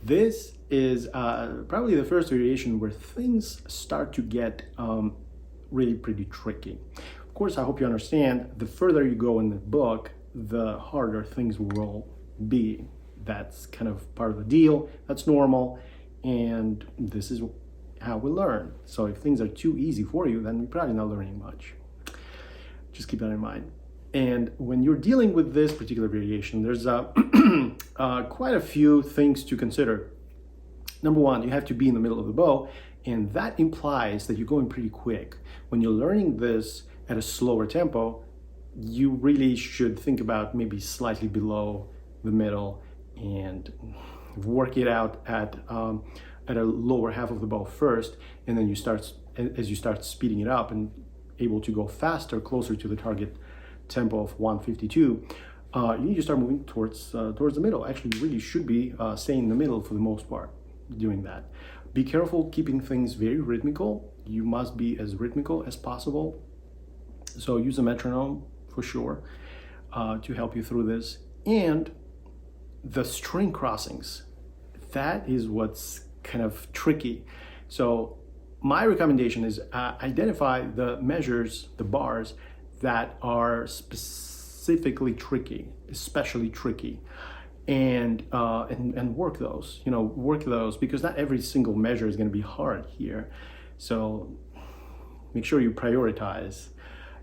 This is probably the first variation where things start to get really pretty tricky. Of course, I hope you understand, the further you go in the book, the harder things will be. That's kind of part of the deal. That's normal. And this is how we learn. So if things are too easy for you, then you're probably not learning much. Just keep that in mind. And when you're dealing with this particular variation, there's quite a few things to consider. Number one, you have to be in the middle of the bow, and that implies that you're going pretty quick. When you're learning this at a slower tempo, you really should think about maybe slightly below the middle and work it out at a lower half of the bow first, and then as you start speeding it up and able to go faster, closer to the target tempo of 152, you need to start moving towards the middle. Actually, you really should be staying in the middle for the most part doing that. Be careful keeping things very rhythmical. You must be as rhythmical as possible. So use a metronome for sure to help you through this. And the string crossings, that is what's kind of tricky. So my recommendation is identify the measures, the bars that are specifically tricky, especially tricky, and work those. Work those, because not every single measure is going to be hard here. So make sure you prioritize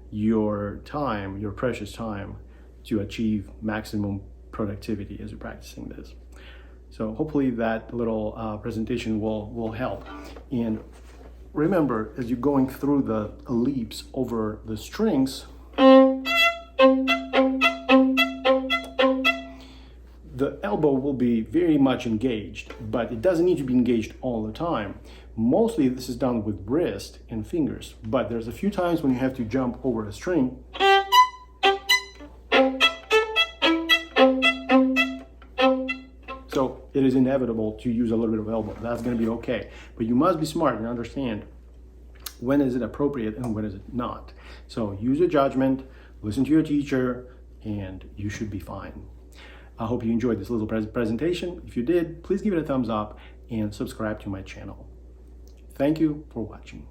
your time, your precious time, to achieve maximum productivity as you're practicing this. So hopefully that little presentation will help. And remember, as you're going through the leaps over the strings, the elbow will be very much engaged, but it doesn't need to be engaged all the time. Mostly this is done with wrist and fingers, but there's a few times when you have to jump over a string. So it is inevitable to use a little bit of elbow. That's going to be okay. But you must be smart and understand when is it appropriate and when is it not. So use your judgment, listen to your teacher, and you should be fine. I hope you enjoyed this little presentation. If you did, please give it a thumbs up and subscribe to my channel. Thank you for watching.